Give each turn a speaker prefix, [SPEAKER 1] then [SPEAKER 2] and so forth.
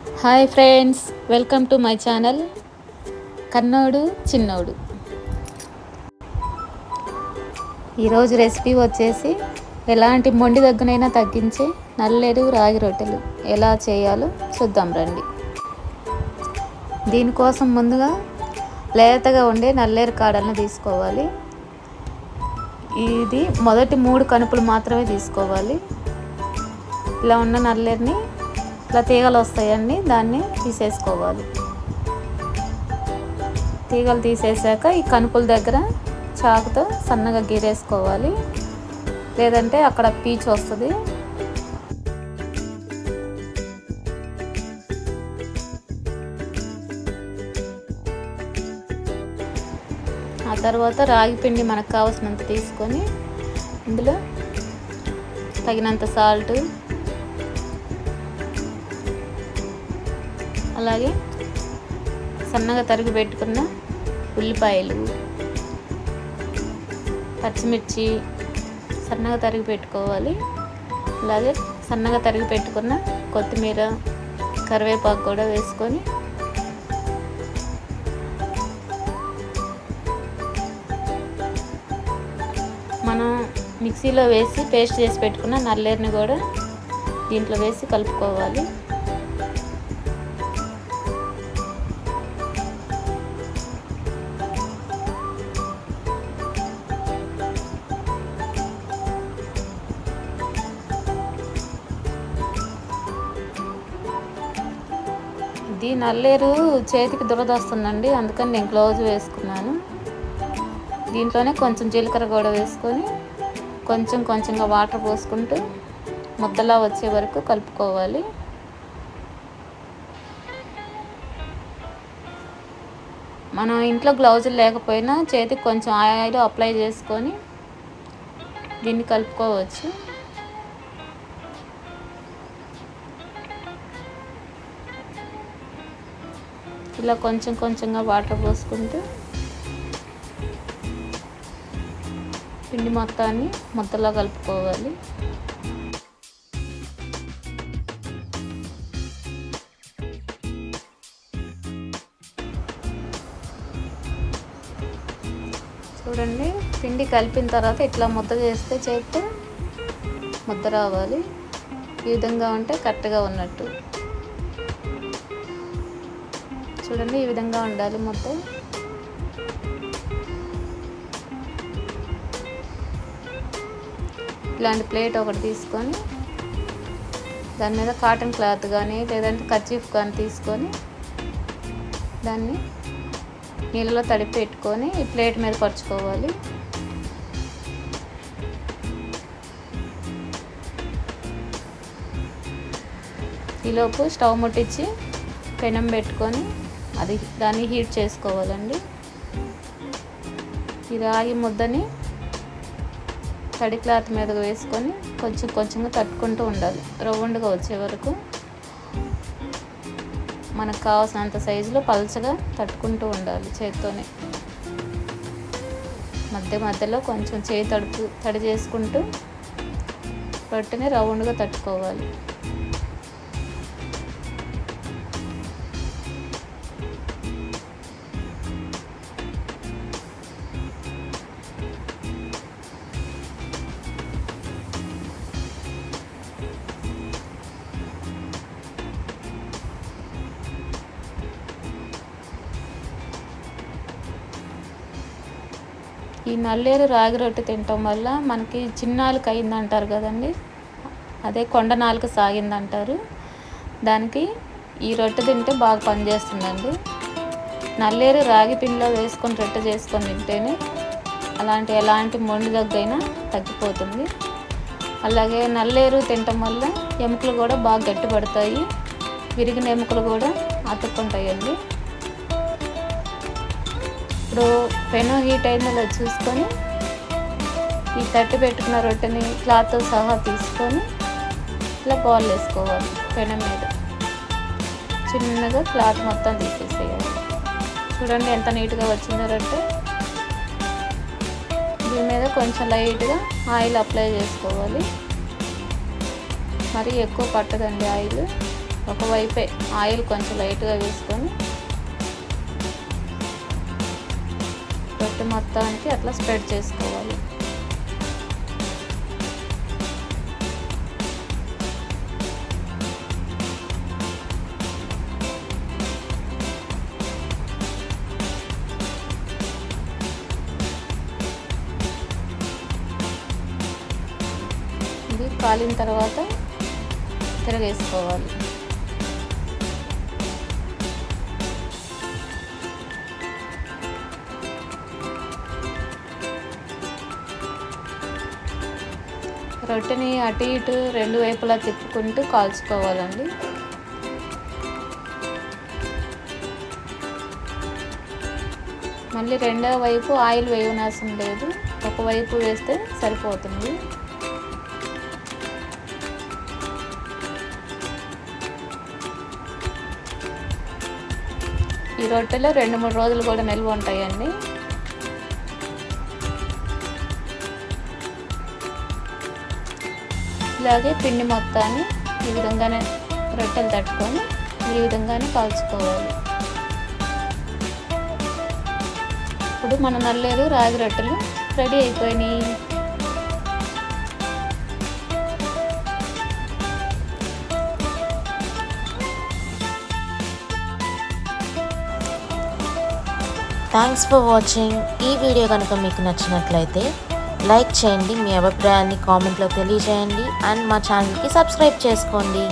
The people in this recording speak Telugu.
[SPEAKER 1] Hi friends, welcome to my channel Kannodu Chinnodu. ఈరోజు రెసిపీ వచ్చేసి ఎలాంటి మొండి దగ్గనైనా తగ్గించే నల్లేరు రాగి రొట్టెలు ఎలా చేయాలో చూద్దాం రండి. దీనికోసం ముందుగా లేతగా ఉండే నల్లేరు కాడలను తీసుకోవాలి. ఇది మొదటి 3 కనుపులు మాత్రమే తీసుకోవాలి. ఇలా ఉన్న నల్లేరుని ఇట్లా తీగలు వస్తాయండి, దాన్ని తీసేసుకోవాలి. తీగలు తీసేసాక ఈ కనుపుల దగ్గర చాకుతో సన్నగా గీరేసుకోవాలి, లేదంటే అక్కడ పీచు వస్తుంది. ఆ తర్వాత రాగి పిండి మనకు కావాల్సినంత తీసుకొని ఇందులో తగినంత సాల్ట్, అలాగే సన్నగా తరిగి పెట్టుకున్న ఉల్లిపాయలు, పచ్చిమిర్చి సన్నగా తరిగి పెట్టుకోవాలి. అలాగే సన్నగా తరిగి పెట్టుకున్న కొత్తిమీర, కరివేపాకు కూడా వేసుకొని మనం మిక్సీలో వేసి పేస్ట్ చేసి పెట్టుకున్న నల్లేరుని కూడా దీంట్లో వేసి కలుపుకోవాలి. ఇది నల్లేరు చేతికి దురద వస్తుందండి, అందుకని నేను గ్లౌజ్ వేసుకున్నాను. దీంట్లోనే కొంచెం జీలకర్ర కూడా వేసుకొని కొంచెం కొంచెంగా వాటర్ పోసుకుంటూ ముద్దలా వచ్చే వరకు కలుపుకోవాలి. మనం ఇంట్లో గ్లౌజులు లేకపోయినా చేతికి కొంచెం ఆయిల్ అప్లై చేసుకొని దీన్ని కలుపుకోవచ్చు. ఇలా కొంచెం కొంచెంగా వాటర్ పోసుకుంటూ పిండి మొత్తాన్ని ముద్దలా కలుపుకోవాలి. చూడండి, పిండి కలిపిన తర్వాత ఇట్లా ముద్ద చేస్తే చేస్తే ముద్ద రావాలి. ఈ విధంగా ఉంటే కరెక్ట్గా ఉన్నట్టు. చూడండి, ఈ విధంగా ఉండాలి ముద్ద. ఇలాంటి ప్లేట్ ఒకటి తీసుకొని దాని మీద కాటన్ క్లాత్ కానీ లేదంటే కర్చీఫ్ కానీ తీసుకొని దాన్ని నీళ్ళలో తడిపి పెట్టుకొని ఈ ప్లేట్ మీద పరుచుకోవాలి. ఈలోపు స్టవ్ ముట్టించి పెనం పెట్టుకొని దాన్ని హీట్ చేసుకోవాలండి. ఈ రాగి ముద్దని తడి క్లాత్ మీద వేసుకొని కొంచెం కొంచెంగా తట్టుకుంటూ ఉండాలి, రౌండ్గా వచ్చే వరకు. మనకు కావాల్సినంత సైజులో పల్చగా తట్టుకుంటూ ఉండాలి చేతితోనే. మధ్య మధ్యలో కొంచెం చేయి తడి చేసుకుంటూ రొట్టెని రౌండ్గా తట్టుకోవాలి. ఈ నల్లేరు రాగి రొట్టె తినటం వల్ల మనకి చిన్నాలుక అయిందంటారు కదండి, అదే కొండ నాలుక సాగిందంటారు. దానికి ఈ రొట్టె తింటే బాగా పనిచేస్తుందండి. నల్లేరు రాగి పిండిలో వేసుకొని రొట్టె చేసుకొని తింటేనే ఎలాంటి మొండి దగ్గైనా తగ్గిపోతుంది. అలాగే నల్లేరు తినటం వల్ల ఎముకలు కూడా బాగా గట్టిపడతాయి, విరిగిన ఎముకలు కూడా అతుక్కుంటాయండి. ఇప్పుడు పెనం హీట్ అయిందో చూసుకొని ఈ తట్టి పెట్టుకున్న రొట్టెని క్లాత్తో సహా తీసుకొని ఇలా బాల్ వేసుకోవాలి. పెనం మీద చిన్నగా క్లాత్ మొత్తం తీసేసేయాలి. చూడండి ఎంత నీట్గా వచ్చిందో రొట్టె. దీని మీద కొంచెం లైట్గా ఆయిల్ అప్లై చేసుకోవాలి. మరి ఎక్కువ పట్టదండి ఆయిల్. ఒకవైపే ఆయిల్ కొంచెం లైట్గా వేసుకొని రొట్టె మొత్తానికి అట్లా స్ప్రెడ్ చేసుకోవాలి. ఇది కాలిన తర్వాత తిరగేసుకోవాలి. రొట్టెని అటు ఇటు రెండు వైపులా తిప్పుకుంటూ కాల్చుకోవాలండి. మళ్ళీ రెండో వైపు ఆయిల్ వేయనవసరం లేదు, ఒకవైపు వేస్తే సరిపోతుంది. ఈ రొట్టెలు 2-3 రోజులు కూడా నిల్వ ఉంటాయండి. ఇలాగే పిండి మొత్తాన్ని ఈ విధంగానే రొట్టెలు తట్టుకొని ఈ విధంగానే కాల్చుకోవాలి. ఇప్పుడు మన నల్లేరు రాగి రొట్టెలు రెడీ అయిపోయినాయి.
[SPEAKER 2] Thanks for watching. ఈ వీడియో కనుక మీకు నచ్చినట్లయితే లైక్ చేయండి, మీ అభిప్రాయాన్ని కామెంట్లో తెలియజేయండి అండ్ మా ఛానల్కి సబ్స్క్రైబ్ చేసుకోండి.